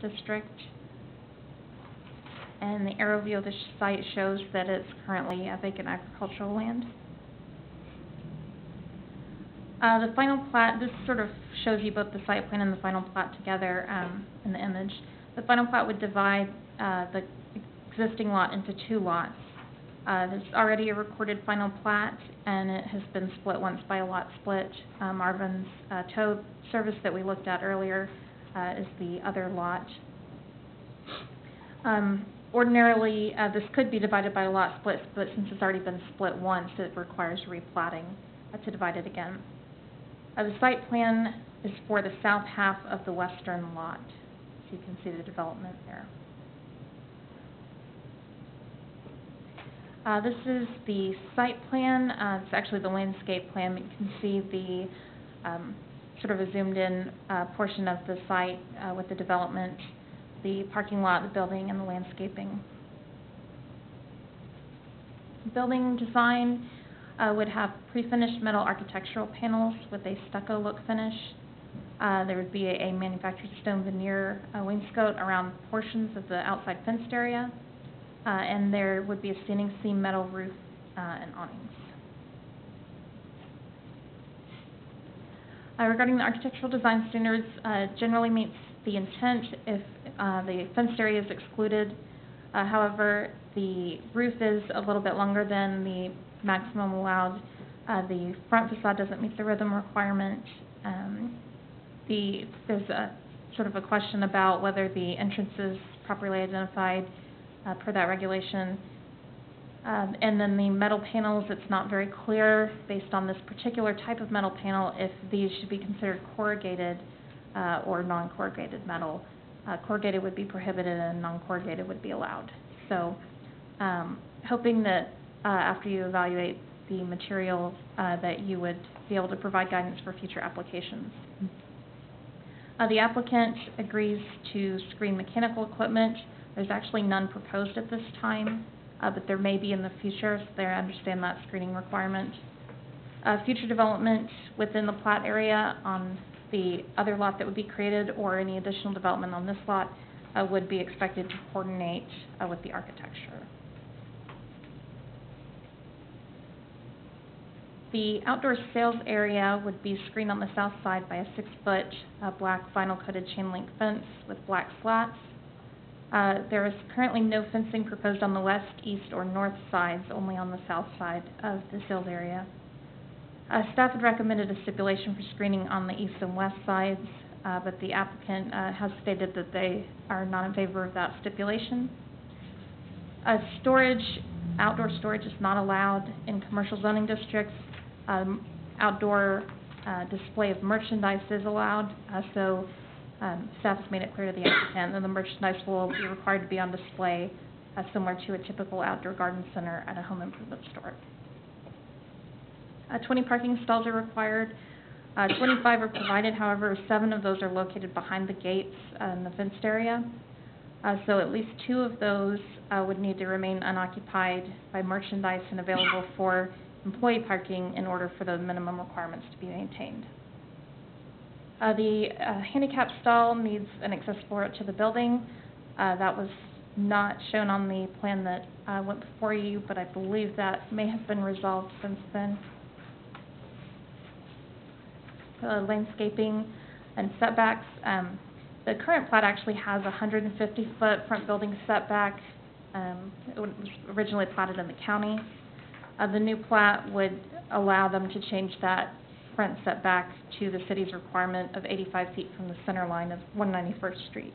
district. And the aerial view of the site shows that it's currently a vacant agricultural land. The final plat, this sort of shows you both the site plan and the final plat together in the image. The final plat would divide the existing lot into two lots. There's already a recorded final plat, and it has been split once by a lot split. Marvin's tow service that we looked at earlier is the other lot. Ordinarily, this could be divided by a lot split, but since it's already been split once, it requires replatting to divide it again. The site plan is for the south half of the western lot, so you can see the development there. This is the site plan. It's actually the landscape plan. You can see the sort of a zoomed-in portion of the site with the development, the parking lot, the building, and the landscaping. Building design would have pre-finished metal architectural panels with a stucco look finish. There would be a manufactured stone veneer wainscot around portions of the outside fenced area, and there would be a standing seam metal roof and awnings. Regarding the architectural design standards, generally meets the intent if the fenced area is excluded. However, the roof is a little bit longer than the maximum allowed. The front facade doesn't meet the rhythm requirement. There's a sort of a question about whether the entrance is properly identified per that regulation. And then the metal panels, it's not very clear based on this particular type of metal panel if these should be considered corrugated or non-corrugated metal. Corrugated would be prohibited and non-corrugated would be allowed. So hoping that after you evaluate the material that you would be able to provide guidance for future applications. The applicant agrees to screen mechanical equipment. There's actually none proposed at this time, but there may be in the future, so they understand that screening requirement. Future development within the plat area on the other lot that would be created or any additional development on this lot would be expected to coordinate with the architecture. The outdoor sales area would be screened on the south side by a 6-foot black vinyl coated chain link fence with black slats. There is currently no fencing proposed on the west, east, or north sides, only on the south side of the sales area. Staff had recommended a stipulation for screening on the east and west sides, but the applicant has stated that they are not in favor of that stipulation. Outdoor storage is not allowed in commercial zoning districts. Outdoor display of merchandise is allowed, so staff has made it clear to the applicant that the merchandise will be required to be on display similar to a typical outdoor garden center at a home improvement store. 20 parking stalls are required. 25 are provided, however, 7 of those are located behind the gates in the fenced area. So at least 2 of those would need to remain unoccupied by merchandise and available for employee parking in order for the minimum requirements to be maintained. The handicap stall needs an accessible route to the building. That was not shown on the plan that went before you, but I believe that may have been resolved since then. Landscaping and setbacks. The current plat actually has a 150-foot front building setback. It was originally platted in the county. The new plat would allow them to change that front setback to the city's requirement of 85 feet from the center line of 191st Street.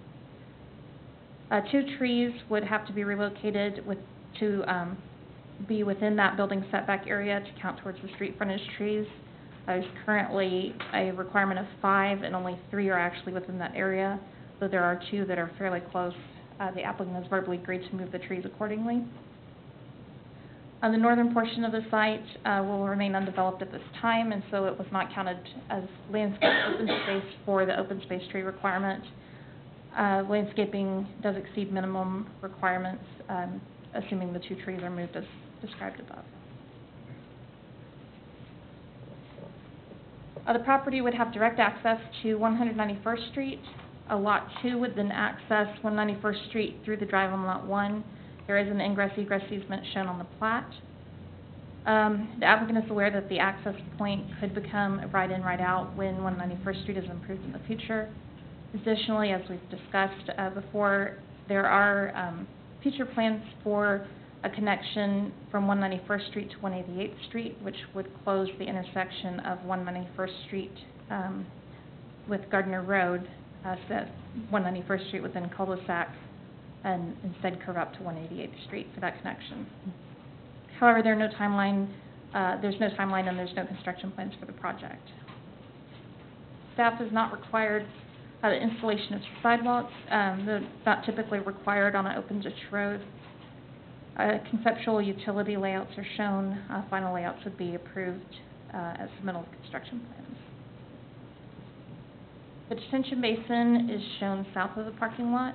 2 trees would have to be relocated to be within that building setback area to count towards the street frontage trees. There's currently a requirement of 5, and only 3 are actually within that area, though there are 2 that are fairly close. The applicant has verbally agreed to move the trees accordingly. The northern portion of the site will remain undeveloped at this time, and so it was not counted as landscape open space for the open space tree requirement. Landscaping does exceed minimum requirements, assuming the 2 trees are moved as described above. The property would have direct access to 191st Street, a Lot 2 would then access 191st Street through the drive on Lot 1. There is an ingress-egress easement shown on the plat. The applicant is aware that the access point could become a right-in, right-out when 191st Street is improved in the future. Additionally, as we've discussed before, there are future plans for a connection from 191st Street to 188th Street, which would close the intersection of 191st Street with Gardner Road, so that 191st Street would then cul-de-sac and instead curve up to 188th Street for that connection. However, there's no timeline and there's no construction plans for the project. Staff is not required the installation of sidewalks. They're not typically required on an open ditch road. Conceptual utility layouts are shown. Final layouts would be approved as submittal of construction plans. The detention basin is shown south of the parking lot.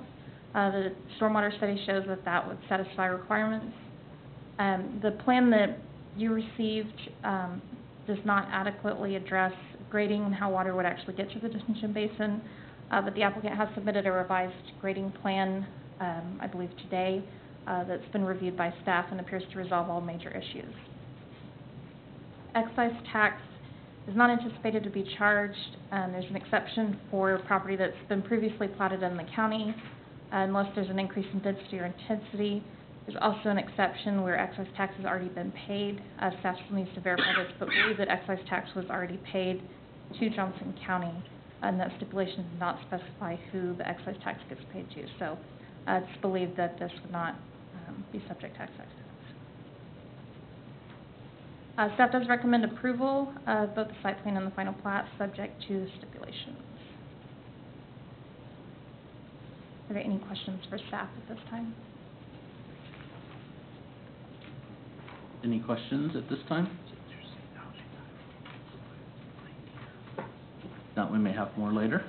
The stormwater study shows that that would satisfy requirements. The plan that you received does not adequately address grading and how water would actually get to the detention basin, but the applicant has submitted a revised grading plan, I believe today, that's been reviewed by staff and appears to resolve all major issues. Excise tax is not anticipated to be charged. There's an exception for property that's been previously platted in the county, unless there's an increase in density or intensity. There's also an exception where excise tax has already been paid. Staff still needs to verify this, but believe that excise tax was already paid to Johnson County, and that stipulation does not specify who the excise tax gets paid to. So it's believed that this would not be subject to excise tax. Staff does recommend approval of both the site plan and the final plat, subject to stipulations. Are there any questions for staff at this time? Any questions at this time? Now, we may have more later.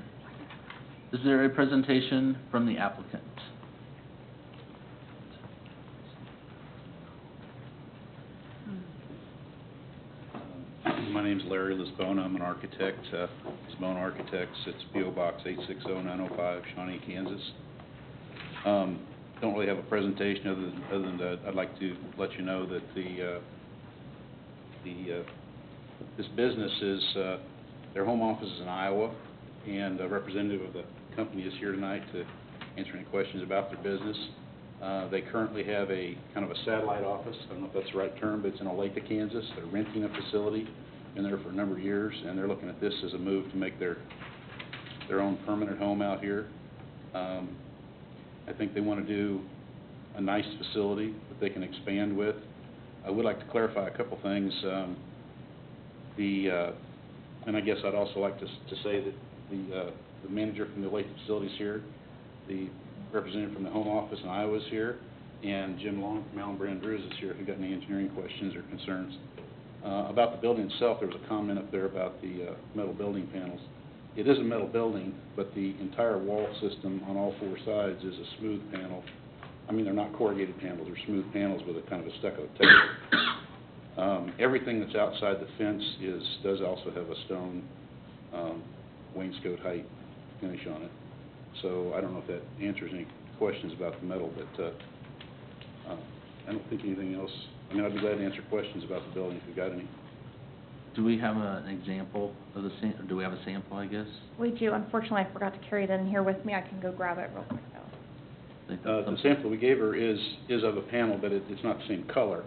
Is there a presentation from the applicant? My name's Larry Lisbona. I'm an architect, Lisbona Architects. It's P.O. Box 860905, Shawnee, Kansas. Don't really have a presentation other than that. I'd like to let you know that this business is their home office is in Iowa, and a representative of the company is here tonight to answer any questions about their business. They currently have a kind of a satellite office. I don't know if that's the right term, but it's in Olathe, Kansas. They're renting a facility, been there for a number of years, and they're looking at this as a move to make their own permanent home out here. I think they want to do a nice facility that they can expand with. I would like to clarify a couple things. And I guess I'd also like to say that the manager from the Olathe facility is here, the representative from the home office in Iowa is here, and Jim Long from Allen Brand Brews is here if you've got any engineering questions or concerns. About the building itself, there was a comment up there about the metal building panels. It is a metal building, but the entire wall system on all four sides is a smooth panel. I mean, they're not corrugated panels, they're smooth panels with a kind of a stucco texture. Everything that's outside the fence does also have a stone wainscot height finish on it. So I don't know if that answers any questions about the metal, but I don't think anything else. I mean, I'd be glad to answer questions about the building if you've got any. Do we have an example of the sample? Do we have a sample, I guess? We do. Unfortunately, I forgot to carry it in here with me. I can go grab it real quick, though. The sample we gave her is of a panel, but it's not the same color.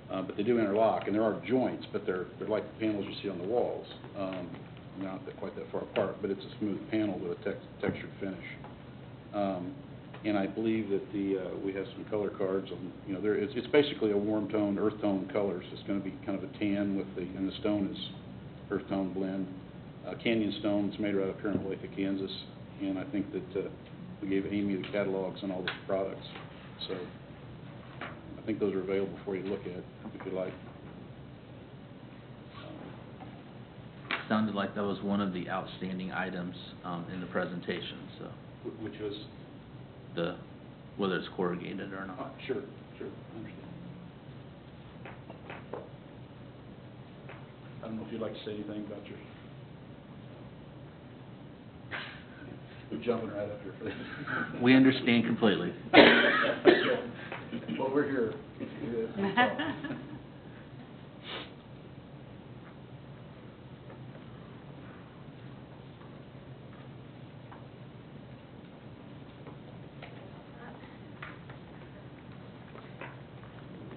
But they do interlock, and there are joints, but they're like the panels you see on the walls. Not quite that far apart, but it's a smooth panel with a textured finish. And I believe that we have some color cards on. It's basically a warm tone, earth tone colors. It's going to be kind of a tan and the stone is earth tone blend. Canyon stone. It's made right up here in Olathe, Kansas, and I think that we gave Amy the catalogs on all the products. So I think those are available for you to look at if you like. Sounded like that was one of the outstanding items in the presentation. So, which was whether it's corrugated or not. Sure, I understand. I don't know if you'd like to say anything about your. jumping right up here for this. We understand completely. Well, we're here.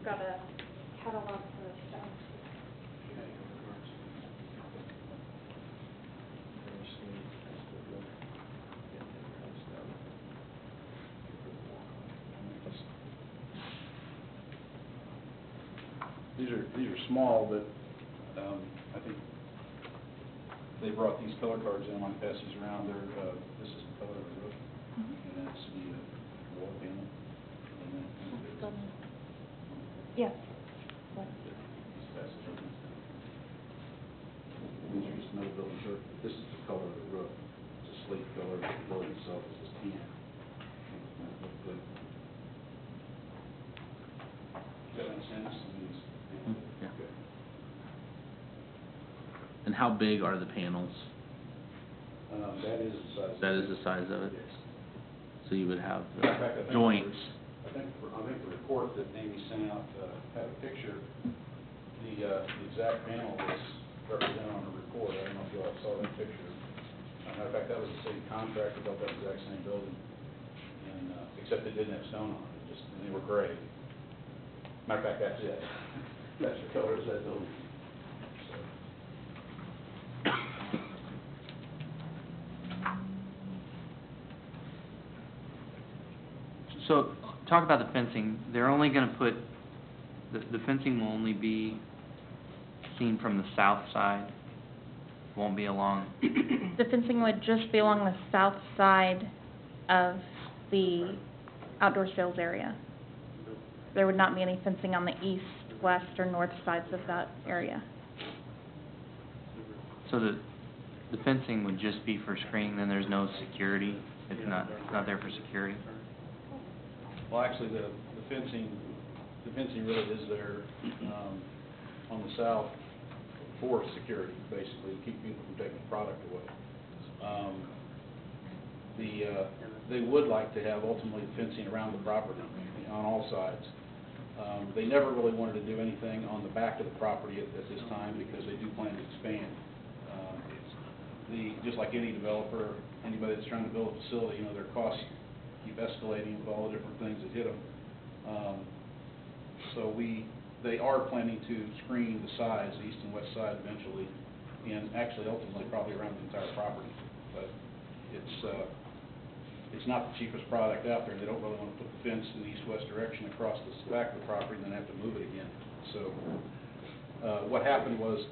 Got a catalog for the stuff. These are small, but I think they brought these color cards in. I might pass these around. They're this is the color of the roof, and that's the wall panel. And then Yes. these are just metal building dirt. This is the color of the roof. It's a slate color. The building itself is just tan. Good. Does that make sense? Yeah. Okay. And how big are the panels? That is the size. That is the size of it? Yes. So you would have In fact, I think the joints. I think the report that Amy sent out had a picture. The exact panel was represented on the report. I don't know if you all saw that picture. Matter of fact, that was the same contractor built that exact same building, and except it didn't have stone on it, and they were gray. Matter of fact, that's it. That's the color of that building. So, talk about the fencing. They're only going to put, the fencing will only be seen from the south side, won't be along. The fencing would just be along the south side of the outdoor sales area. There would not be any fencing on the east, west, or north sides of that area. So the fencing would just be for screening, then there's no security? It's not there for security? Well, actually, the fencing really is there on the south for security, basically, to keep people from taking product away. They would like to have ultimately fencing around the property on all sides. They never really wanted to do anything on the back of the property at this time because they do plan to expand. Just like any developer, anybody that's trying to build a facility, their costs keep escalating with all the different things that hit them. So they are planning to screen the sides, the east and west side eventually, and actually ultimately probably around the entire property. But it's not the cheapest product out there. They don't really want to put the fence in the east-west direction across the back of the property and then have to move it again. So what happened was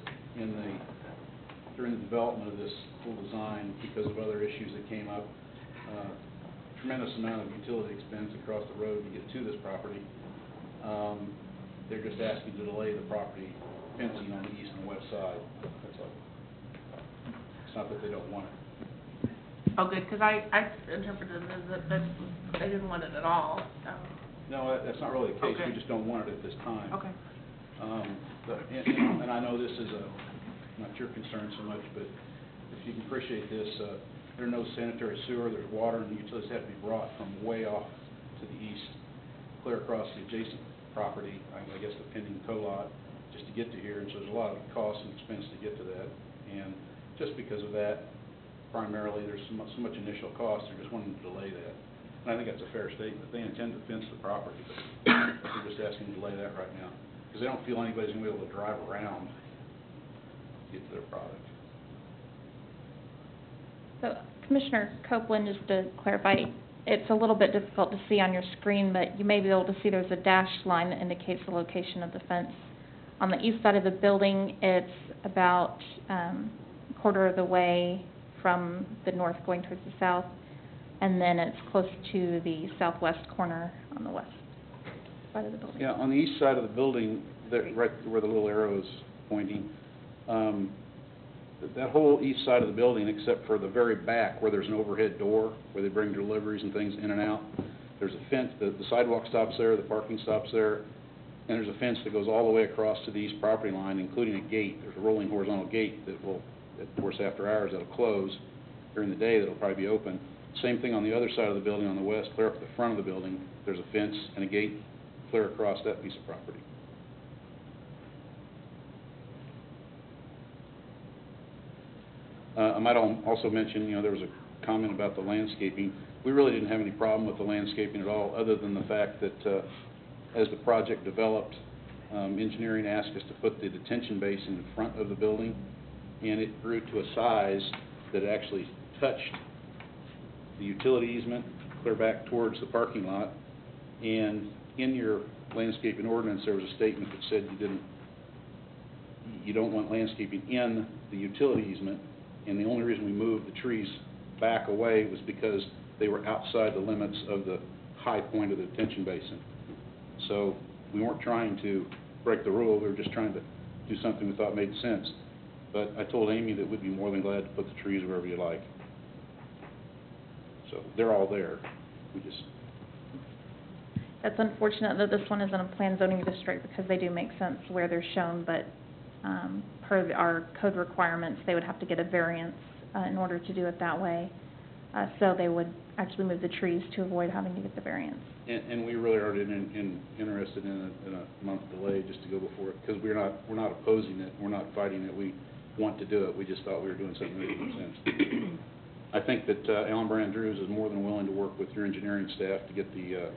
during the development of this whole design, because of other issues that came up, tremendous amount of utility expense across the road to get to this property. They're just asking to delay the property fencing on the east and west side. That's all. It's not that they don't want it. Oh, good, because I interpreted it as that they didn't want it at all, so. No, that's not really the case. Okay. We just don't want it at this time. Okay. And I know this is not your concern so much, but if you can appreciate this, there's no sanitary sewer, there's water, and the utilities have to be brought from way off to the east, clear across the adjacent property, I guess the pending co-lot, just to get to here, and so there's a lot of cost and expense to get to that. And just because of that, primarily, there's so much initial cost, they're just wanting to delay that. And I think that's a fair statement. They intend to fence the property, but they're just asking to delay that right now, because they don't feel anybody's going to be able to drive around to get to their product. So Commissioner Copeland, just to clarify, it's a little bit difficult to see on your screen, but you may be able to see there's a dashed line that indicates the location of the fence. On the east side of the building, it's about a quarter of the way from the north going towards the south, and then it's close to the southwest corner on the west side of the building. Yeah, on the east side of the building, right where the little arrow is pointing, that whole east side of the building, except for the very back where there's an overhead door where they bring deliveries and things in and out, there's a fence, the sidewalk stops there, the parking stops there, and there's a fence that goes all the way across to the east property line, including a gate. There's a rolling horizontal gate that will, of course, after hours, that'll close. During the day, that'll probably be open. Same thing on the other side of the building on the west, clear up the front of the building, there's a fence and a gate clear across that piece of property. I might also mention, there was a comment about the landscaping. We really didn't have any problem with the landscaping at all, other than the fact that as the project developed, engineering asked us to put the detention basin in front of the building, and it grew to a size that it actually touched the utility easement, clear back towards the parking lot. And in your landscaping ordinance, there was a statement that said you don't want landscaping in the utility easement, and the only reason we moved the trees back away was because they were outside the limits of the high point of the detention basin. So we weren't trying to break the rule, we were just trying to do something we thought made sense. But I told Amy that we'd be more than glad to put the trees wherever you like. So they're all there. That's unfortunate that this one isn't a planned zoning district, because they do make sense where they're shown, but per our code requirements, they would have to get a variance in order to do it that way. So they would actually move the trees to avoid having to get the variance. And we really are interested in a month delay just to go before it, because we're not opposing it, we're not fighting it, we want to do it, we just thought we were doing something that made sense. I think that Alan Brand Drews is more than willing to work with your engineering staff to get the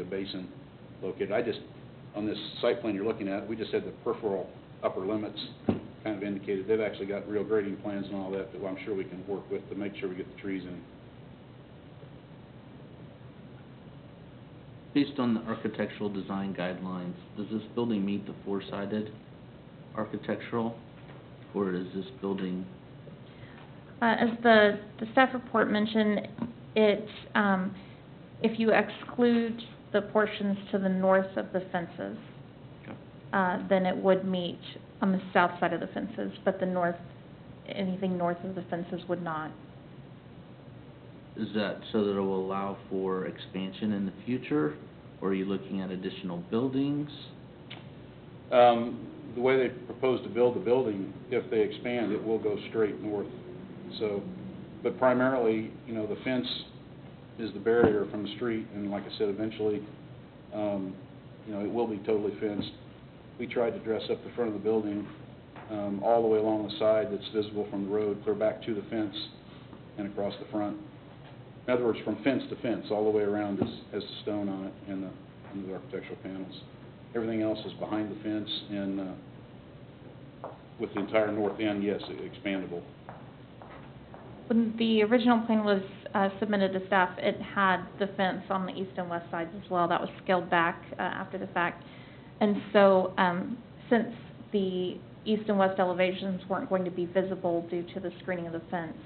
basin located. On this site plan you're looking at, we just had the peripheral upper limits kind of indicated. They've actually got real grading plans and all that I'm sure we can work with to make sure we get the trees in. Based on the architectural design guidelines, does this building meet the four-sided architectural, or is this building? As the staff report mentioned, if you exclude the portions to the north of the fences, then it would meet on the south side of the fences, but anything north of the fences would not. Is that so that it will allow for expansion in the future, or are you looking at additional buildings? The way they propose to build the building, if they expand, it will go straight north. So, but primarily, the fence is the barrier from the street, and like I said, eventually, it will be totally fenced. We tried to dress up the front of the building all the way along the side that's visible from the road, clear back to the fence and across the front. In other words, from fence to fence, all the way around has the stone on it and the architectural panels. Everything else is behind the fence, and with the entire north end, yes, expandable. When the original plan was submitted to staff, it had the fence on the east and west sides as well. That was scaled back after the fact. And so since the east and west elevations weren't going to be visible due to the screening of the fence,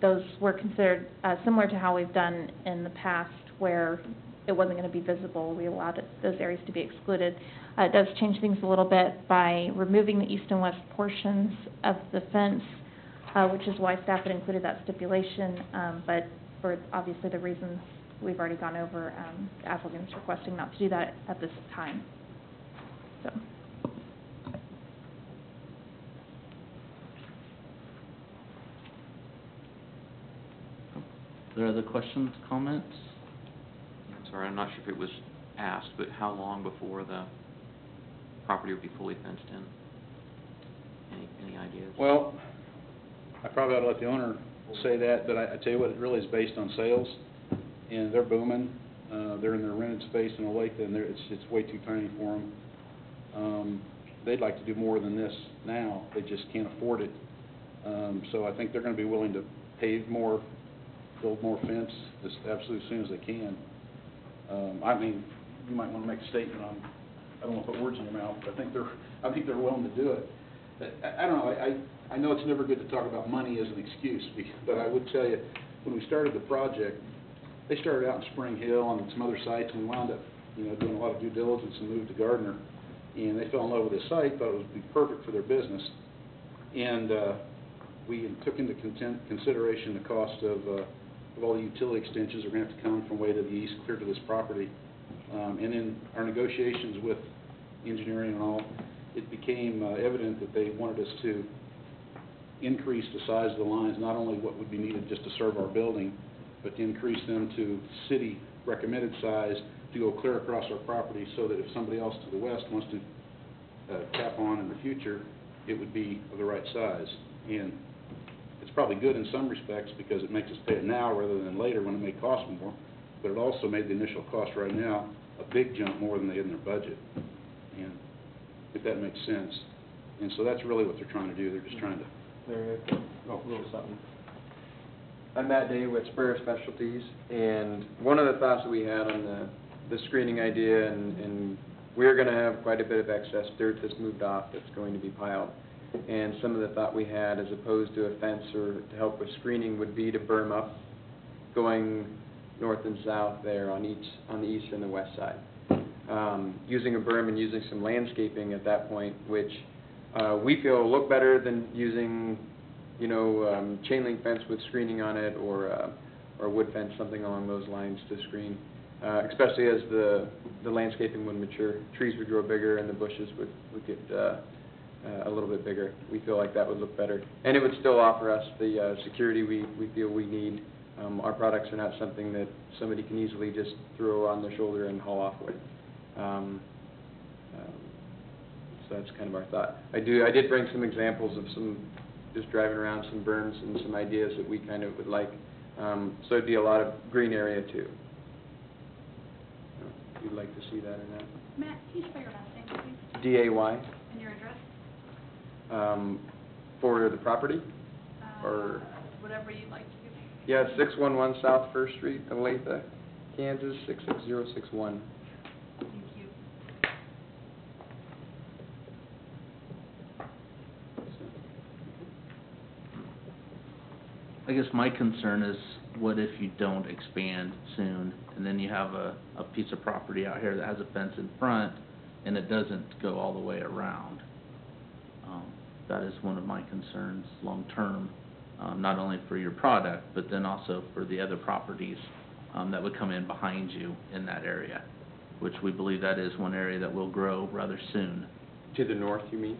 those were considered similar to how we've done in the past, where it wasn't going to be visible. We allowed those areas to be excluded. It does change things a little bit by removing the east and west portions of the fence, which is why staff had included that stipulation, but for obviously the reasons we've already gone over, the applicant's requesting not to do that at this time. So. Are there other questions, comments? I'm sorry, I'm not sure if it was asked, but how long before the property would be fully fenced in? Any ideas? Well, I probably ought to let the owner say that, but I tell you what, it really is based on sales, and they're booming. They're in their rented space in Olathe, and it's way too tiny for them. They'd like to do more than this now. They just can't afford it. So I think they're going to be willing to pave more, build more fence as absolutely as soon as they can. I mean, you might want to make a statement on. I don't want to put words in your mouth, but I think they're willing to do it. I don't know. I know it's never good to talk about money as an excuse, but I would tell you, when we started the project, they started out in Spring Hill and some other sites, and wound up, doing a lot of due diligence and moved to Gardner, and they fell in love with this site, thought it would be perfect for their business, and we took into consideration the cost of all the utility extensions are going to have to come from way to the east, clear to this property, and in our negotiations with engineering and all, it became evident that they wanted us to increase the size of the lines, not only what would be needed just to serve our building, but to increase them to city recommended size to go clear across our property, so that if somebody else to the west wants to tap on in the future, it would be of the right size. And it's probably good in some respects because it makes us pay it now rather than later when it may cost more, but it also made the initial cost right now a big jump more than they had in their budget, and if that makes sense. And so that's really what they're trying to do. They're just trying to... There, oh, a little something. I'm Matt Day with Sprayer Specialties, and one of the thoughts that we had on the screening idea, and we're going to have quite a bit of excess dirt that's moved off that's going to be piled. And some of the thought we had, as opposed to a fence or to help with screening, would be to berm up, going north and south there on the east and the west side. Using a berm and using some landscaping at that point, which we feel will look better than using, you know, chain link fence with screening on it, or wood fence, something along those lines to screen. Especially as the landscaping would mature, trees would grow bigger and the bushes would get a little bit bigger. We feel like that would look better, and it would still offer us the security we feel we need. Our products are not something that somebody can easily just throw on their shoulder and haul off with. So that's kind of our thought. I did bring some examples of just driving around some berms and some ideas that we kind of would like. So it'd be a lot of green area too. If you'd like to see that or not. Matt, can you spell your last name, please? D-A-Y. And your address? For the property? Or whatever you'd like to give. yeah, 611 South First Street, Olathe, Kansas 66061. Thank you. I guess my concern is, what if you don't expand soon, and then you have a piece of property out here that has a fence in front, and it doesn't go all the way around? That is one of my concerns long-term, not only for your product, but then also for the other properties that would come in behind you in that area, which we believe that is one area that will grow rather soon. To the north, you mean?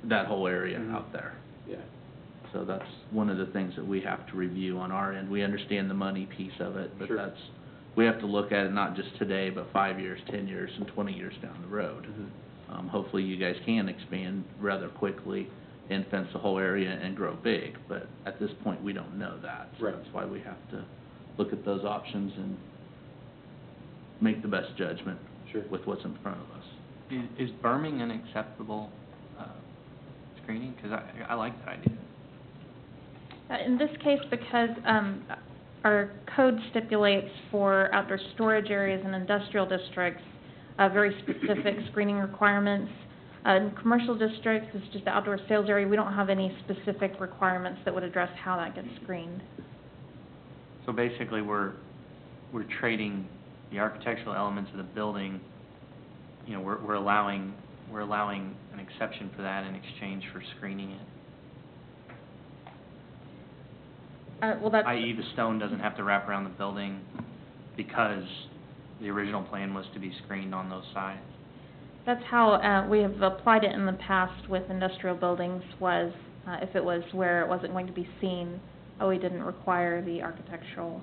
That whole area out there. Yeah. So that's one of the things that we have to review on our end. We understand the money piece of it, but Sure. we have to look at it not just today, but 5 years, 10 years, and 20 years down the road. Hopefully you guys can expand rather quickly and fence the whole area and grow big, but at this point, we don't know that. So Right. that's why we have to look at those options and make the best judgment Sure. with what's in front of us. Is berming an acceptable screening? Because I like that idea. In this case, because our code stipulates for outdoor storage areas and industrial districts very specific screening requirements. In commercial districts, it's just the outdoor sales area. We don't have any specific requirements that would address how that gets screened. So basically, we're trading the architectural elements of the building. You know, we're allowing an exception for that in exchange for screening it. Well, that's... I.e., the stone doesn't have to wrap around the building because the original plan was to be screened on those sides. That's how we have applied it in the past with industrial buildings, was if it was where it wasn't going to be seen, we didn't require the architectural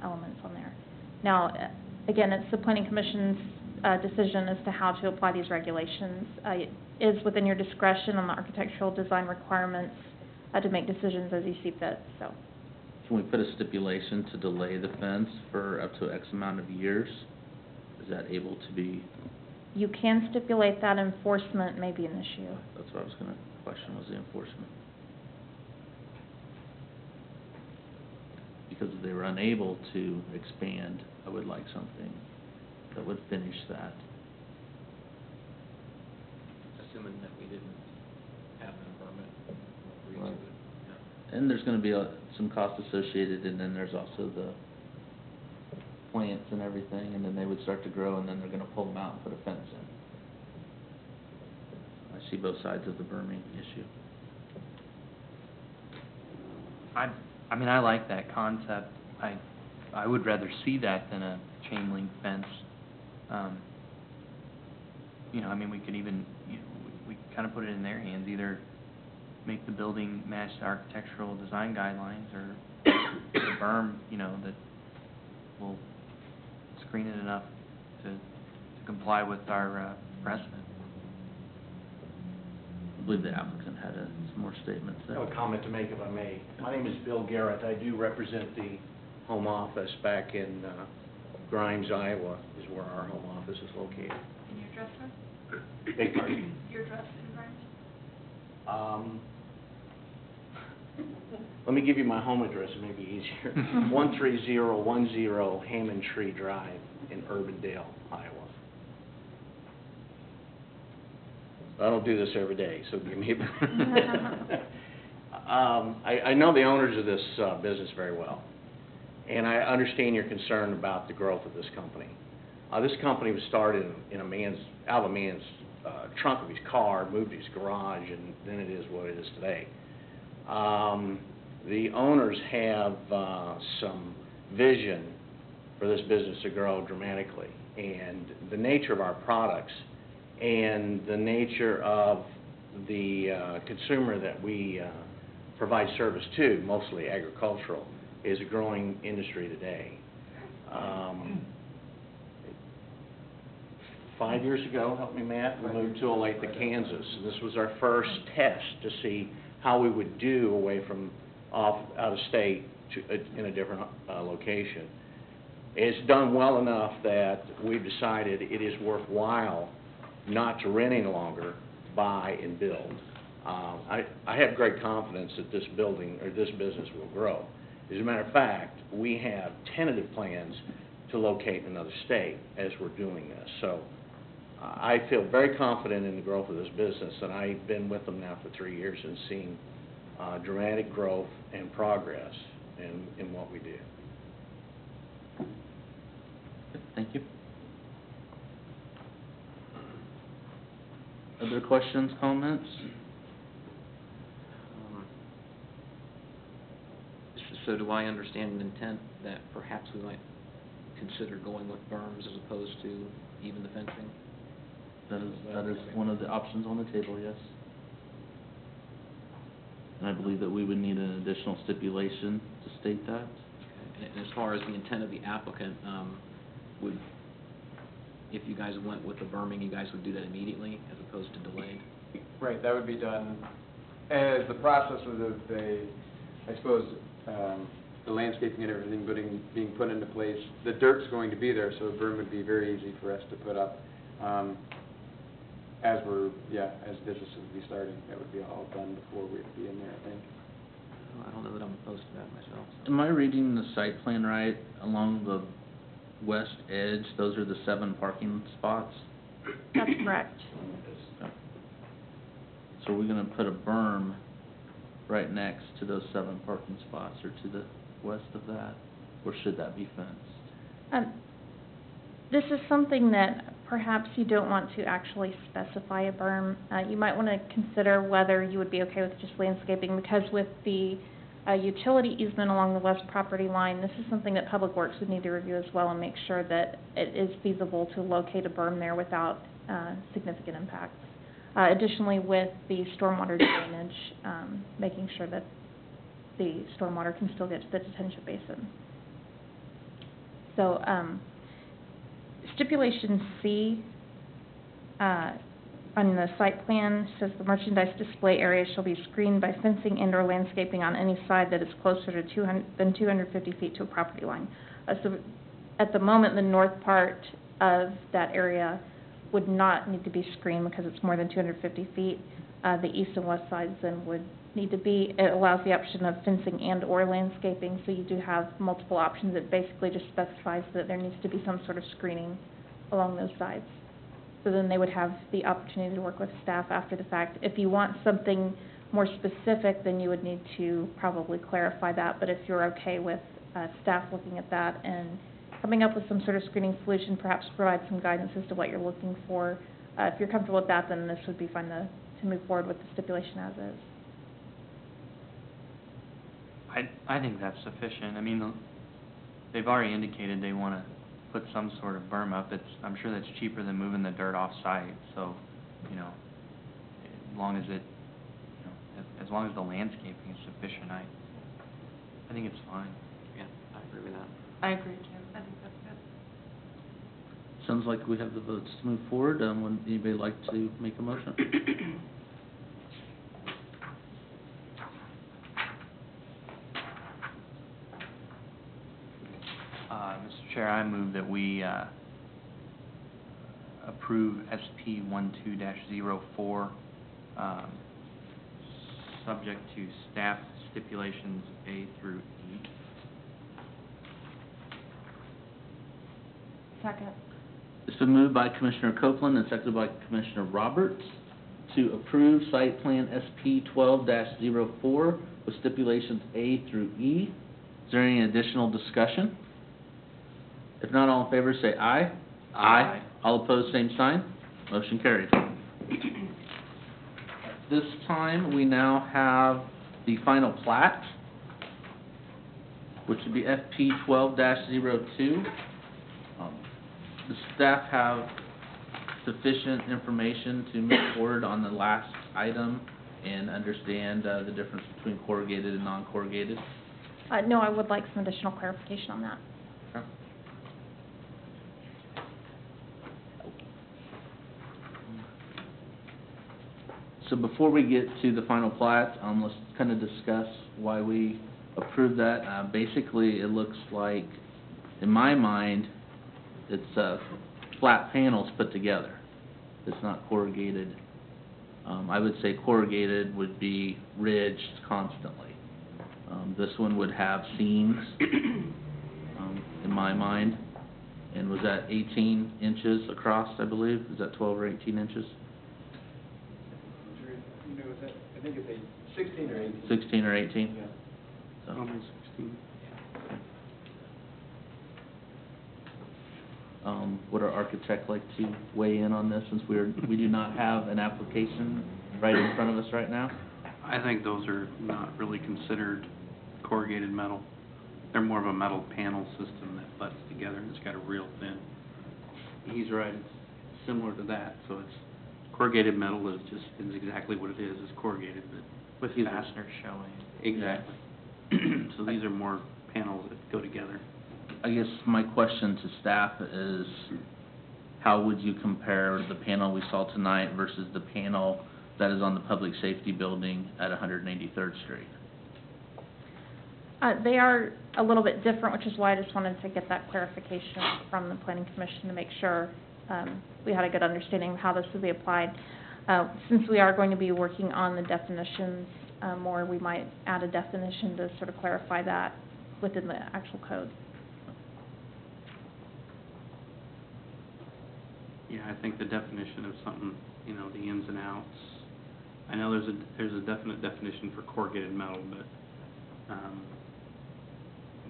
elements on there. Now, again, it's the Planning Commission's decision as to how to apply these regulations. It is within your discretion on the architectural design requirements to make decisions as you see fit, so. Can we put a stipulation to delay the fence for up to X amount of years? Is that able to be? You can stipulate that. Enforcement may be an issue. That's what I was going to question, was the enforcement. Because if they were unable to expand, I would like something that would finish that. Assuming that we didn't have an permit, agree to Right. it, yeah. And there's going to be some cost associated, and then there's also the plants and everything, and then they would start to grow, and then they're going to pull them out and put a fence in. I see both sides of the berming issue. I mean, I like that concept. I would rather see that than a chain link fence. You know, I mean, we could even, you know, we kind of put it in their hands. Either make the building match the architectural design guidelines, or the berm, you know, that will screen it enough to comply with our precedent. I believe the applicant had some more statements I there. have a comment to make if I may. My name is Bill Garrett. I do represent the home office back in Grimes, Iowa, is where our home office is located. And your address, sir? Beg pardon? Your address in Grimes? Let me give you my home address, it may be easier. 13010 Hammond Tree Drive in Urbandale, Iowa. I don't do this every day, so give me I know the owners of this business very well, and I understand your concern about the growth of this company. This company was started in out of a man's trunk of his car, moved to his garage, and then it is what it is today. The owners have some vision for this business to grow dramatically, and the nature of our products and the nature of the consumer that we provide service to, mostly agricultural, is a growing industry today. 5 years ago, help me, Matt, we moved to Olathe, Kansas. This was our first test to see how we would do away from out of state in a different location. It's done well enough that we've decided it is worthwhile not to rent any longer, buy and build. I have great confidence that this building or this business will grow. As a matter of fact, we have tentative plans to locate in another state as we're doing this. So I feel very confident in the growth of this business, and I've been with them now for 3 years and seen dramatic growth and progress in what we do. Thank you. Other questions, comments? So do I understand an intent that perhaps we might consider going with berms as opposed to even the fencing? That is one of the options on the table, yes. And I believe that we would need an additional stipulation to state that. Okay. And as far as the intent of the applicant, if you guys went with the berming, you guys would do that immediately as opposed to delayed? Right, that would be done as the process of I suppose, the landscaping and everything being put into place. The dirt's going to be there, so the berm would be very easy for us to put up. As business would be starting, that would be all done before we'd be in there, I think. Well, I don't know that I'm opposed to that myself. So. Am I reading the site plan right? Along the west edge, those are the 7 parking spots? That's correct. So we're going to put a berm right next to those 7 parking spots, or to the west of that? Or should that be fenced? This is something that perhaps you don't want to actually specify a berm. You might want to consider whether you would be okay with just landscaping, because with the utility easement along the west property line, this is something that Public Works would need to review as well and make sure that it is feasible to locate a berm there without significant impacts. Additionally, with the stormwater drainage, making sure that the stormwater can still get to the detention basin. So, stipulation C on the site plan says the merchandise display area shall be screened by fencing and/or landscaping on any side that is closer to than 250 feet to a property line. So at the moment, the north part of that area would not need to be screened because it's more than 250 feet. The east and west sides then would need to be. It allows the option of fencing and/or landscaping, so you do have multiple options. It basically just specifies that there needs to be some sort of screening along those sides. So then they would have the opportunity to work with staff after the fact. If you want something more specific, then you would need to probably clarify that. But if you're okay with staff looking at that and coming up with some sort of screening solution, perhaps provide some guidance as to what you're looking for. If you're comfortable with that, then this would be fine to move forward with the stipulation as is. I think that's sufficient. I mean, they've already indicated they want to put some sort of berm up. I'm sure that's cheaper than moving the dirt off site. So, as long as it, as as long as the landscaping is sufficient, I think it's fine. Yeah, I agree with that. I agree too, I think that's good. Sounds like we have the votes to move forward. Would anybody like to make a motion? Mr. Chair, I move that we approve SP 12-04, subject to staff stipulations A through E. Second. It's been moved by Commissioner Copeland and seconded by Commissioner Roberts to approve site plan SP 12-04 with stipulations A through E. Is there any additional discussion? If not, all in favor say aye. Aye. All opposed, same sign. Motion carried. This time, we now have the final plat, which would be FP 12-02. The staff have sufficient information to move forward on the last item and understand the difference between corrugated and non-corrugated. No, I would like some additional clarification on that. Okay. So before we get to the final plat, let's kind of discuss why we approved that. Basically, it looks like, in my mind, it's flat panels put together. It's not corrugated. I would say corrugated would be ridged constantly. This one would have seams, in my mind. And was that 18 inches across, I believe? Is that 12 or 18 inches? I think it's 16 or 18. 16 or 18? Yeah. So- Almost 16. Would our architect like to weigh in on this, since we do not have an application right in front of us right now? I think those are not really considered corrugated metal. They're more of a metal panel system that butts together and it's got a real thin. He's right, it's similar to that, so it's corrugated metal is exactly what it is, it's corrugated, but. With these are- fasteners showing. Exactly. So these are more panels that go together. I guess my question to staff is, how would you compare the panel we saw tonight versus the panel that is on the public safety building at 183rd Street? They are a little bit different, which is why I just wanted to get that clarification from the planning commission to make sure we had a good understanding of how this would be applied. Since we are going to be working on the definitions more, we might add a definition to sort of clarify that within the actual code. Yeah, I think the definition of something, you know, the ins and outs. I know there's a definite definition for corrugated metal, but,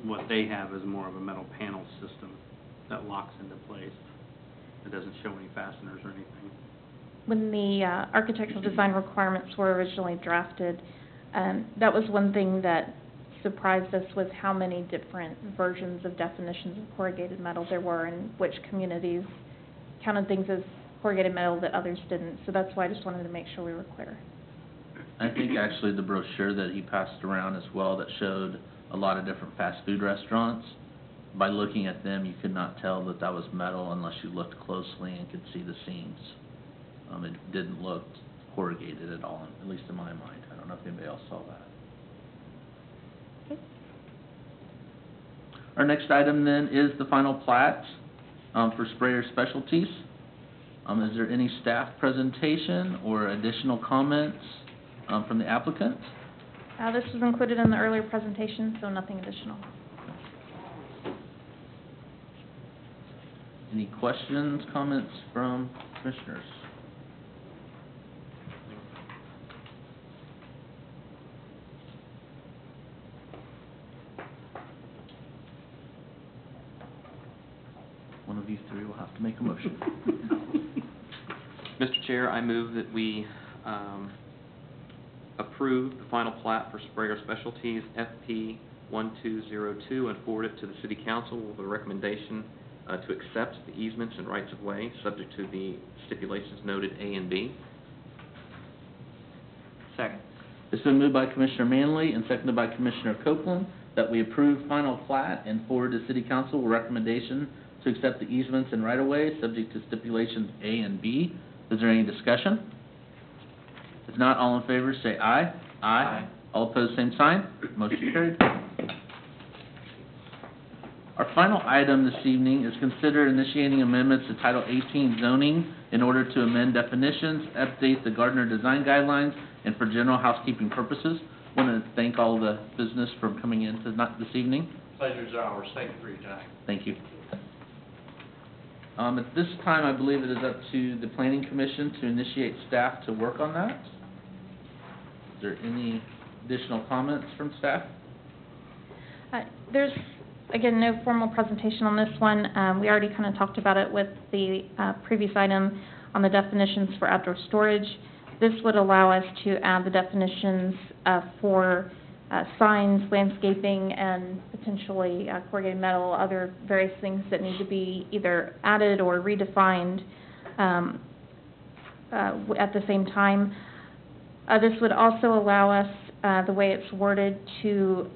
what they have is more of a metal panel system that locks into place. It doesn't show any fasteners or anything. When the architectural design requirements were originally drafted, that was one thing that surprised us, was how many different versions of definitions of corrugated metal there were, and which communities counted things as corrugated metal that others didn't. So that's why I just wanted to make sure we were clear. I think actually the brochure that he passed around as well, that showed a lot of different fast food restaurants, by looking at them, you could not tell that that was metal unless you looked closely and could see the seams. It didn't look corrugated at all, at least in my mind. I don't know if anybody else saw that. Okay. Our next item then is the final plat for Sprayer Specialties. Is there any staff presentation or additional comments from the applicant? This was included in the earlier presentation, so nothing additional. Any questions, comments from commissioners? One of you three will have to make a motion. Mr. Chair, I move that we approve the final plat for Sprayer Specialties FP 1202 and forward it to the City Council with a recommendation to accept the easements and rights of way, subject to the stipulations noted A and B. Second. It's been moved by Commissioner Manley and seconded by Commissioner Copeland that we approve final plat and forward to City Council with recommendation to accept the easements and right-of-way, subject to stipulations A and B. Is there any discussion? If not, all in favor say aye. Aye. All opposed, same sign. Motion carried. Our final item this evening is consider initiating amendments to Title 18 zoning in order to amend definitions, update the Gardner design guidelines, and for general housekeeping purposes. Want to thank all the business for coming in this evening. Pleasure's ours. Thank you for your time. Thank you. At this time, I believe it is up to the Planning Commission to initiate staff to work on that. Is there any additional comments from staff? There's, again, no formal presentation on this one. We already kind of talked about it with the previous item on the definitions for outdoor storage. This would allow us to add the definitions for signs, landscaping, and potentially corrugated metal, other various things that need to be either added or redefined at the same time. This would also allow us, the way it's worded, to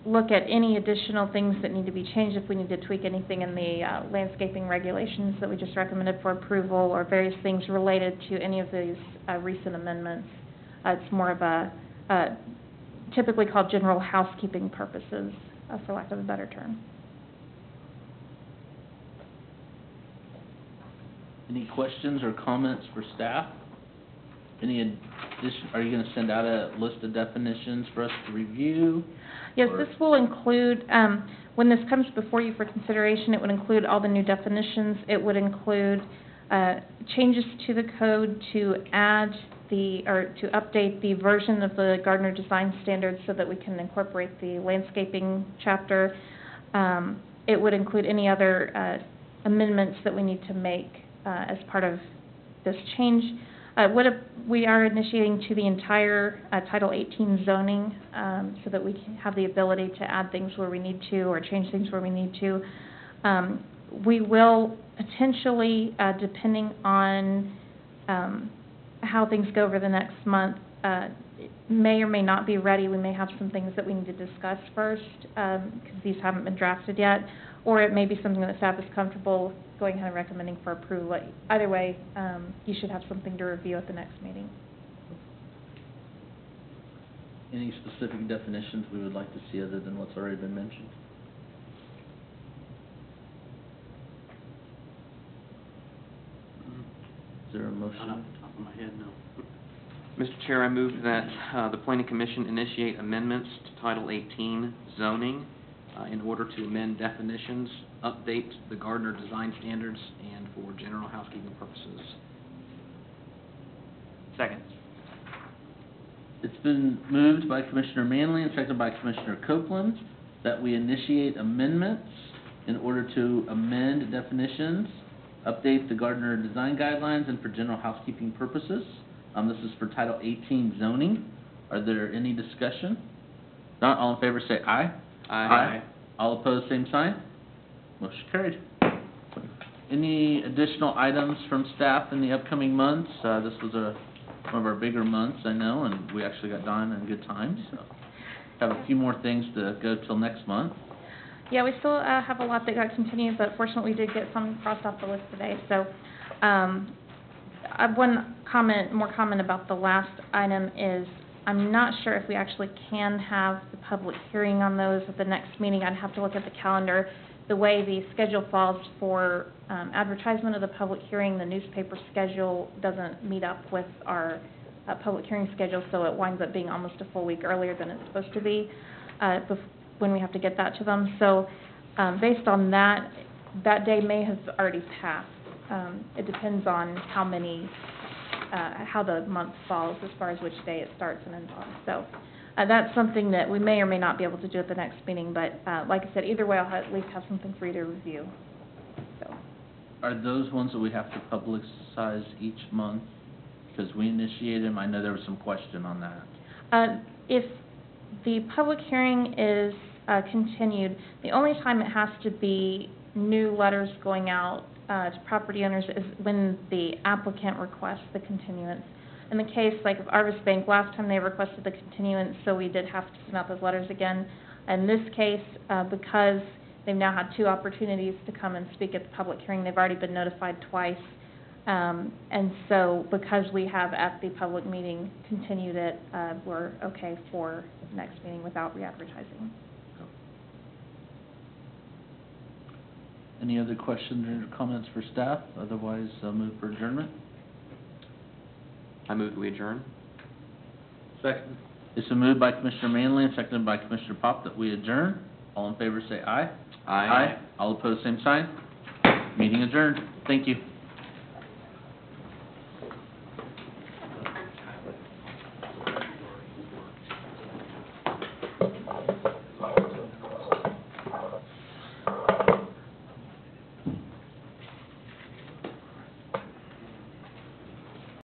look at any additional things that need to be changed, if we need to tweak anything in the landscaping regulations that we just recommended for approval, or various things related to any of these recent amendments. It's more of a typically called general housekeeping purposes, for lack of a better term. Any questions or comments for staff? Any addition, are you going to send out a list of definitions for us to review? Yes, or- this will include, when this comes before you for consideration, it would include all the new definitions. It would include changes to the code to add to update the version of the Gardner Design Standards so that we can incorporate the landscaping chapter. It would include any other amendments that we need to make as part of this change. We are initiating to the entire Title 18 zoning so that we can have the ability to add things where we need to or change things where we need to. We will potentially, depending on how things go over the next month, it may or may not be ready. We may have some things that we need to discuss first because these haven't been drafted yet, or it may be something that staff is comfortable going ahead and recommending for approval. Either way, you should have something to review at the next meeting. Any specific definitions we would like to see other than what's already been mentioned? Is there a Not off motion? the top of my head, no. Mr. Chair, I move that the Planning Commission initiate amendments to Title 18 zoning in order to amend definitions, update the Gardner Design Standards, and for general housekeeping purposes. Second. It's been moved by Commissioner Manley and seconded by Commissioner Copeland that we initiate amendments in order to amend definitions, update the Gardner Design Guidelines, and for general housekeeping purposes. This is for Title 18 zoning. Are there any discussion? Not all in favor say aye. Aye. All opposed, same sign. Motion carried. Any additional items from staff in the upcoming months? This was one of our bigger months, I know, and we actually got done in good time, so have a few more things to go till next month. Yeah, we still have a lot that got continued, but fortunately we did get some crossed off the list today. So one more comment about the last item is I'm not sure if we actually can have the public hearing on those at the next meeting. I'd have to look at the calendar. The way the schedule falls for advertisement of the public hearing, the newspaper schedule doesn't meet up with our public hearing schedule, so it winds up being almost a full week earlier than it's supposed to be when we have to get that to them. So based on that, that day may have already passed. It depends on how the month falls as far as which day it starts and ends on. So that's something that we may or may not be able to do at the next meeting, but like I said, either way, I'll at least have something for you to review. So. Are those ones that we have to publicize each month? Because we initiated them, I know there was some question on that. If the public hearing is continued, the only time it has to be new letters going out to property owners is when the applicant requests the continuance. in the case like of Arvis Bank, last time they requested the continuance, so we did have to send out those letters again. In this case, because they've now had 2 opportunities to come and speak at the public hearing, they've already been notified twice. And so because we have at the public meeting continued it, we're okay for next meeting without re-advertising. Any other questions or comments for staff? Otherwise, I'll move for adjournment. I move we adjourn. Second. It's been moved by Commissioner Manley and seconded by Commissioner Pop that we adjourn. All in favor say aye. All opposed, same sign. Meeting adjourned. Thank you.